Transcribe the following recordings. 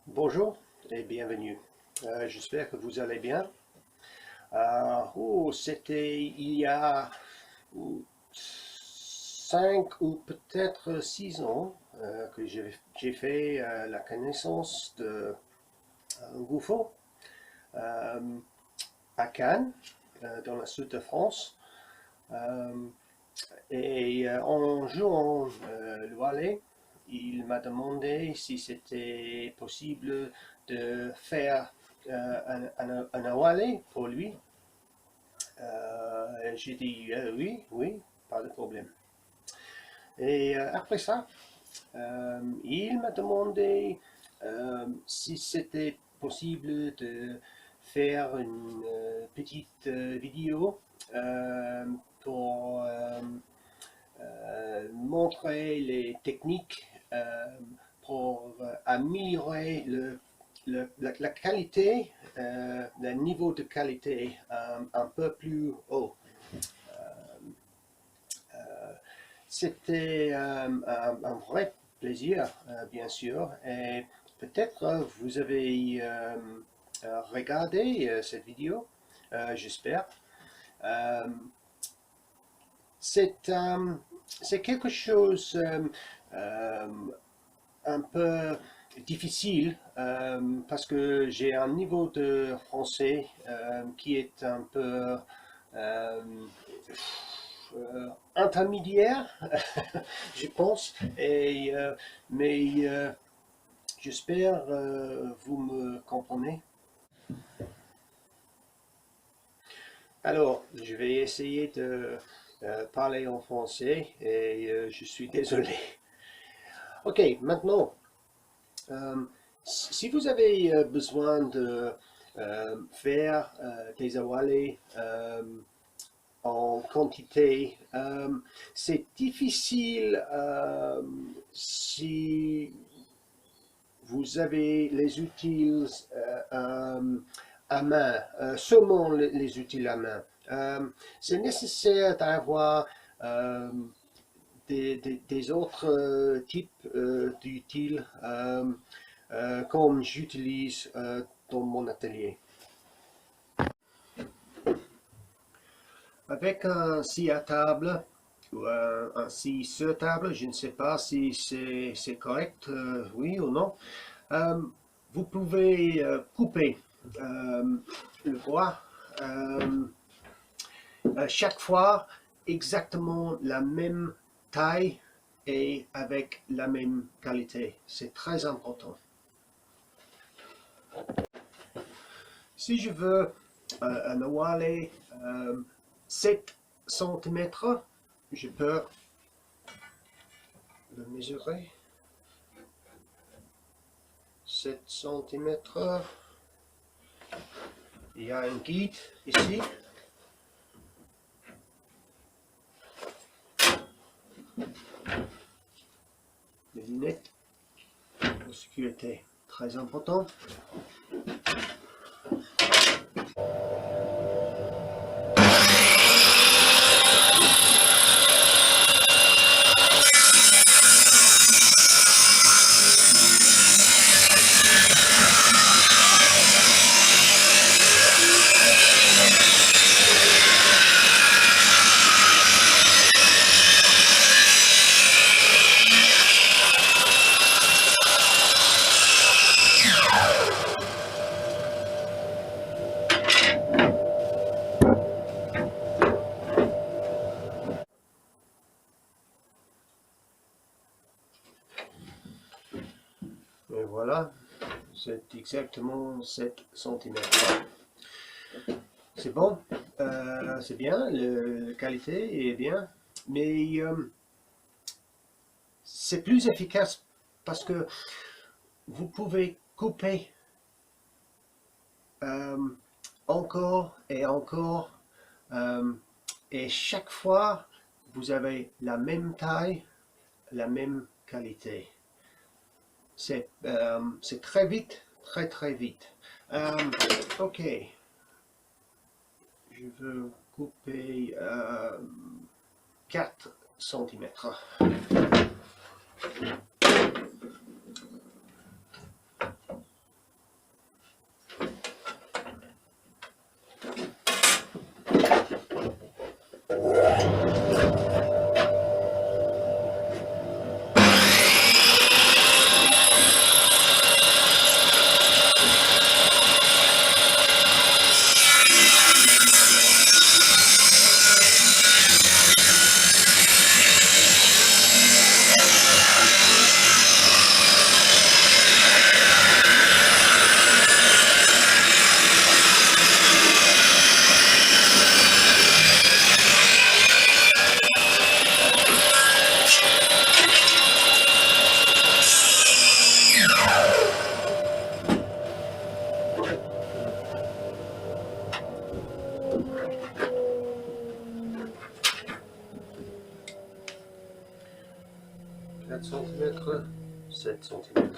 Bonjour et bienvenue. J'espère que vous allez bien. C'était il y a 5 ou peut-être 6 ans que j'ai fait la connaissance de Gouffo euh, à Cannes, dans le sud de France. Euh, en jouant le volley, il m'a demandé si c'était possible de faire un volley pour lui. J'ai dit oui, oui, pas de problème. Et après ça, il m'a demandé si c'était possible de faire une petite vidéo euh, pour montrer les techniques pour améliorer la qualité, le niveau de qualité un peu plus haut. C'était un vrai plaisir, bien sûr, et peut-être vous avez regardé cette vidéo, j'espère. Euh, c'est c'est quelque chose euh, un peu difficile parce que j'ai un niveau de français qui est un peu euh, intermédiaire, je pense, mais j'espère vous me comprenez. Alors, je vais essayer de parler en français et je suis désolé. Ok, maintenant, Euh, si vous avez besoin de faire des awalés en quantité, c'est difficile si vous avez les outils à main, seulement les outils à main. C'est nécessaire d'avoir des autres types d'utiles comme j'utilise dans mon atelier. Avec un scie à table ou un scie sur table, je ne sais pas si c'est correct, oui ou non, euh, vous pouvez couper le bois chaque fois exactement la même taille et avec la même qualité. C'est très important. Si je veux un awalé 7 cm, je peux le mesurer. 7 cm. Il y a un guide ici. Les lunettes de sécurité, très important. Et voilà, c'est exactement 7 cm. C'est bon, c'est bien, la qualité est bien, mais c'est plus efficace parce que vous pouvez couper encore et encore, et chaque fois vous avez la même taille, la même qualité. C'est très vite, très très vite. Ok, je veux couper 4 cm. cm, 7 cm.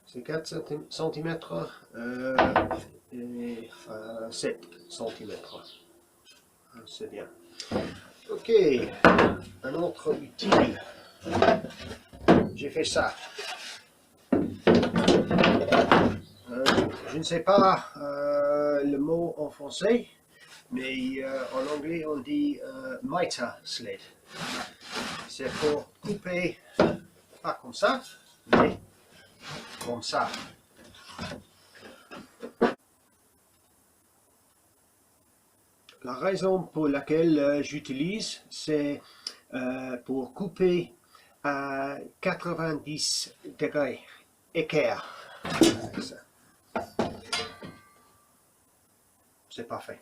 C'est 4 cm et 7 cm. C'est bien. Ok, un autre utile. J'ai fait ça. Je ne sais pas le mot en français, mais en anglais on dit miter sled. C'est pour couper, pas comme ça, mais comme ça. La raison pour laquelle j'utilise, c'est pour couper à 90 degrés équerre. C'est parfait.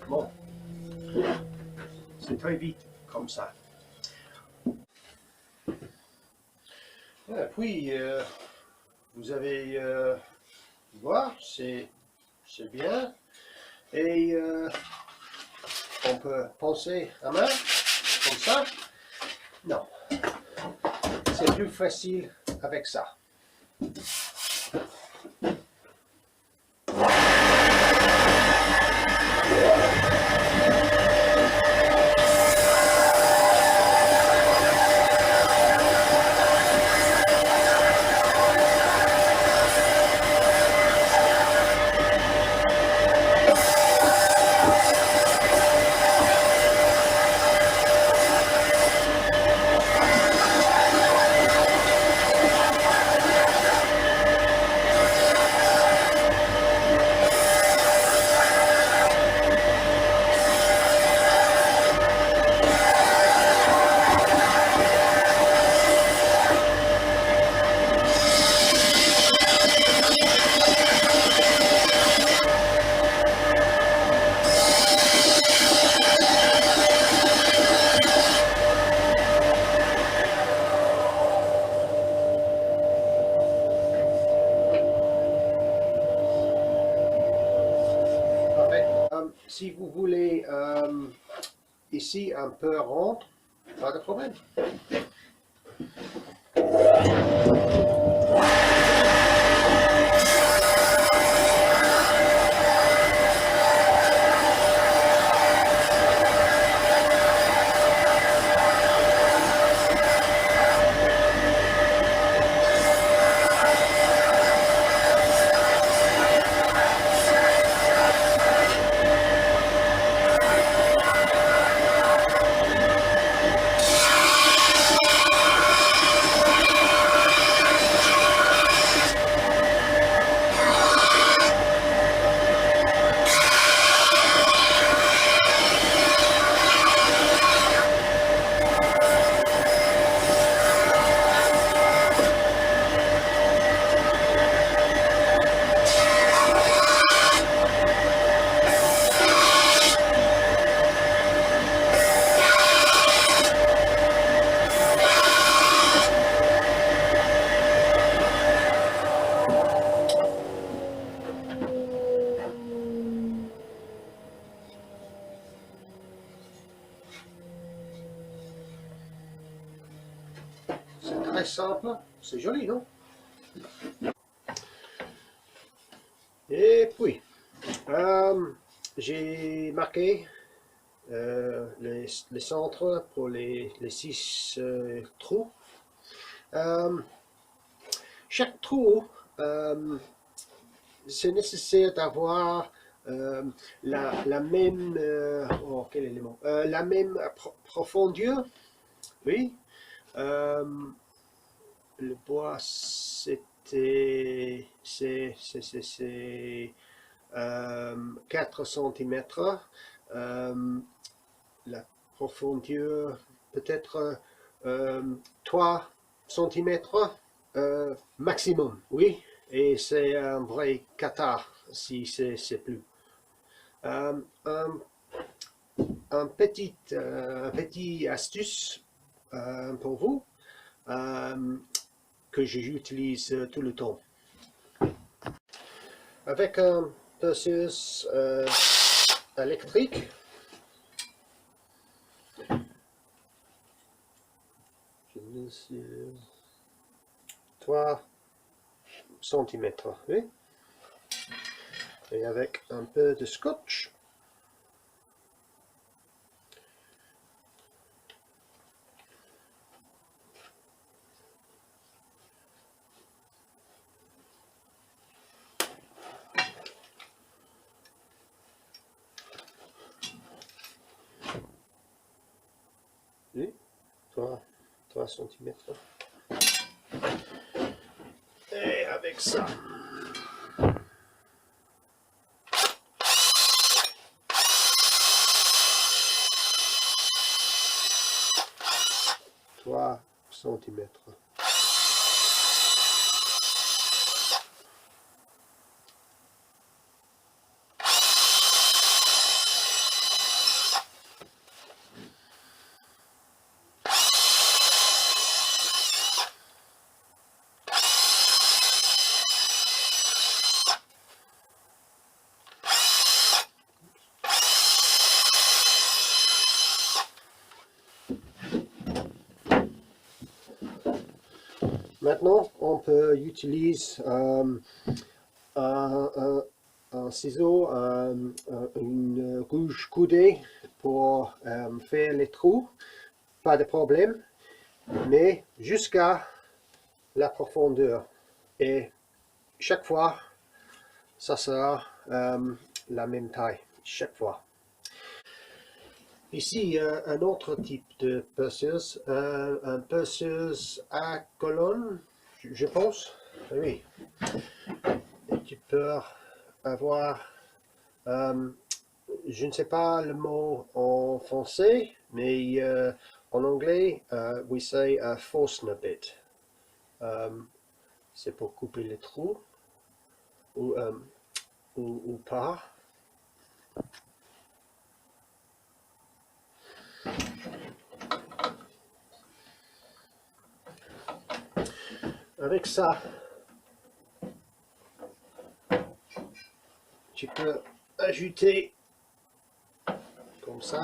Bon, c'est très vite comme ça. Et puis, vous avez voir, c'est bien. Et on peut penser à main, comme ça. Non, c'est plus facile avec ça. Si vous voulez ici un peu rond, pas de problème. très simple. C'est joli, non? Et puis, j'ai marqué les centres pour les 6 trous. Chaque trou, c'est nécessaire d'avoir la même, quel élément? La même profondeur, oui. Le bois, c'est 4 cm. La profondeur, peut-être 3 cm maximum, oui. Et c'est un vrai cathare si c'est plus. Un petit astuce pour vous que j'utilise tout le temps. Avec un perceuse électrique, je mesure 3 cm, oui. Et avec un peu de scotch, oui, 3 cm. Et avec ça, trois centimètres. Maintenant, on peut utiliser un ciseau, une rouge coudée pour faire les trous. Pas de problème, mais jusqu'à la profondeur. Et chaque fois, ça sera la même taille, chaque fois. Ici, un autre type de perceuse, un perceuse à colonne, je pense. Oui. Et tu peux avoir, je ne sais pas le mot en français, mais en anglais, we say a Forstner bit. C'est pour couper les trous ou pas. Avec ça, tu peux ajouter comme ça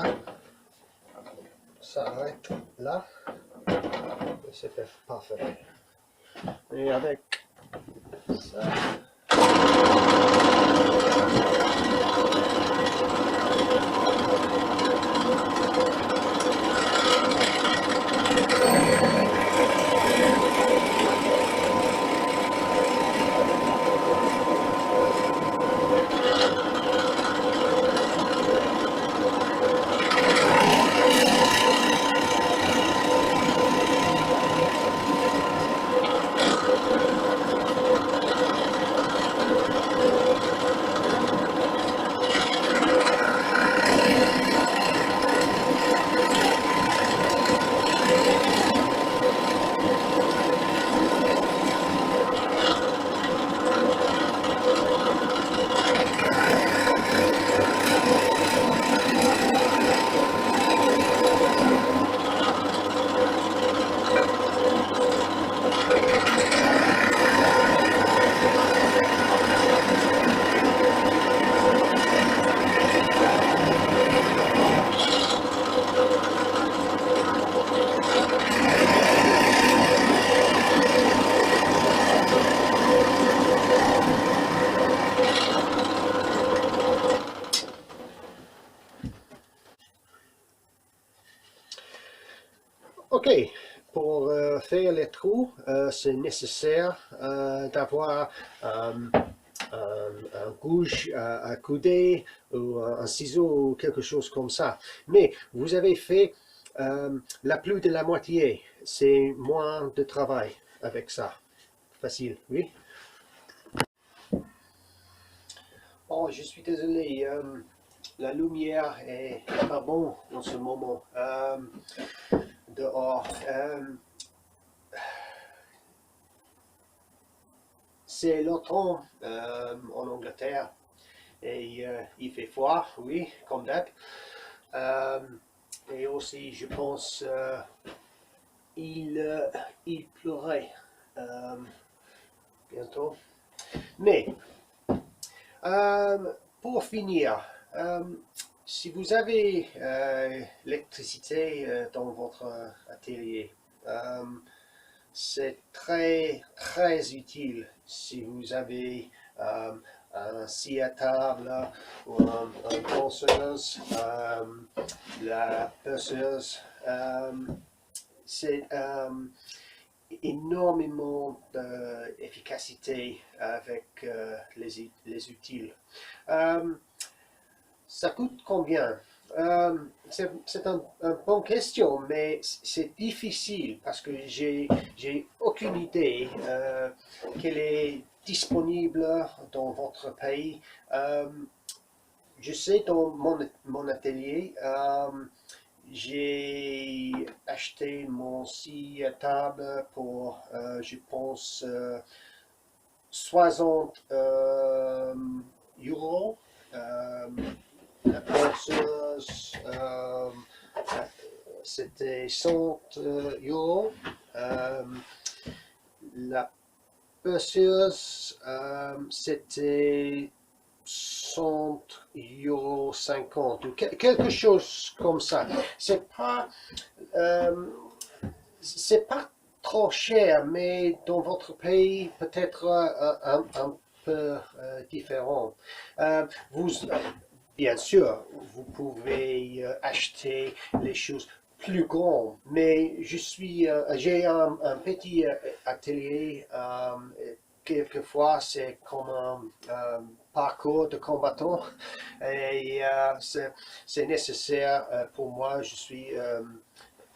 arrête là, et c'est parfait. Et avec ça, faire les trous, c'est nécessaire d'avoir un gouge à couder ou un ciseau ou quelque chose comme ça. Mais vous avez fait la plus de la moitié. C'est moins de travail avec ça. Facile, oui. Oh, je suis désolé. La lumière est pas bonne en ce moment. Dehors. C'est l'automne en Angleterre et il fait froid, oui, comme d'hab. Et aussi, je pense, il pleurait bientôt. Mais pour finir, si vous avez l'électricité dans votre atelier, c'est très utile si vous avez un scie à table ou un ponceuse, la perceuse. C'est énormément d'efficacité avec les utiles. Ça coûte combien? C'est une bonne question, mais c'est difficile parce que j'ai aucune idée qu'elle est disponible dans votre pays. Je sais dans mon atelier, j'ai acheté mon scie à table pour, je pense, 60 euros. La ponceuse, c'était 100 euros. La perceuse, c'était 100 euros 50 ou quelque chose comme ça. C'est pas trop cher, mais dans votre pays, peut-être un peu différent. Vous, bien sûr, vous pouvez acheter les choses plus grandes, mais j'ai un petit atelier. Quelquefois, c'est comme un parcours de combattant et c'est nécessaire pour moi. Je suis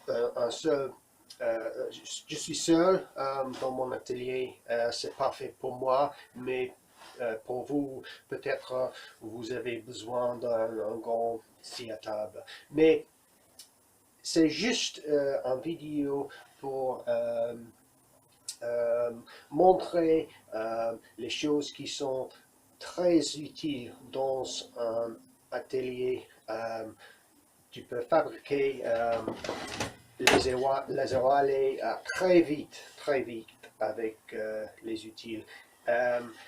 un seul. Je suis seul dans mon atelier, c'est parfait pour moi, mais pour vous, peut-être vous avez besoin d'un grand scie à table. Mais c'est juste une vidéo pour montrer les choses qui sont très utiles dans un atelier. Tu peux fabriquer les éraillés très vite avec les utiles,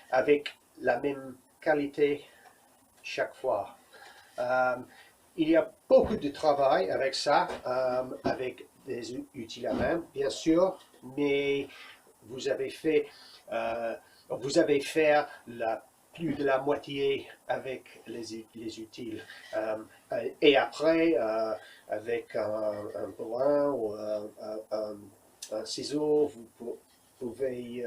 avec la même qualité chaque fois. Il y a beaucoup de travail avec ça, avec des utiles à main, bien sûr, mais vous avez fait plus de la moitié avec les utiles. Et après, avec un brin ou un ciseau, vous pouvez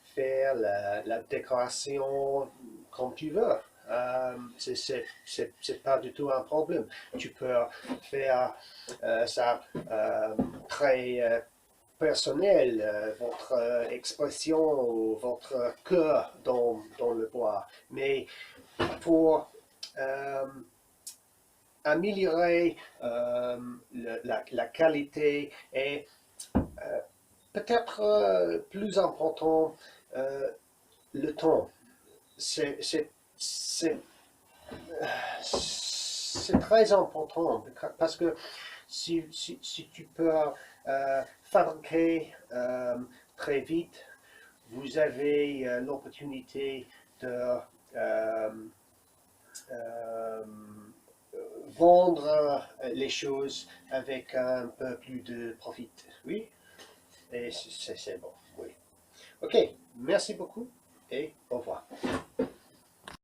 faire la décoration comme tu veux. C'est pas du tout un problème. Tu peux faire ça très personnel, votre expression ou votre cœur dans le bois. Mais pour améliorer la qualité et peut-être plus important, le temps. C'est très important parce que si tu peux fabriquer très vite, vous avez l'opportunité de vendre les choses avec un peu plus de profit. Oui, et c'est bon. Oui. Ok, merci beaucoup et au revoir.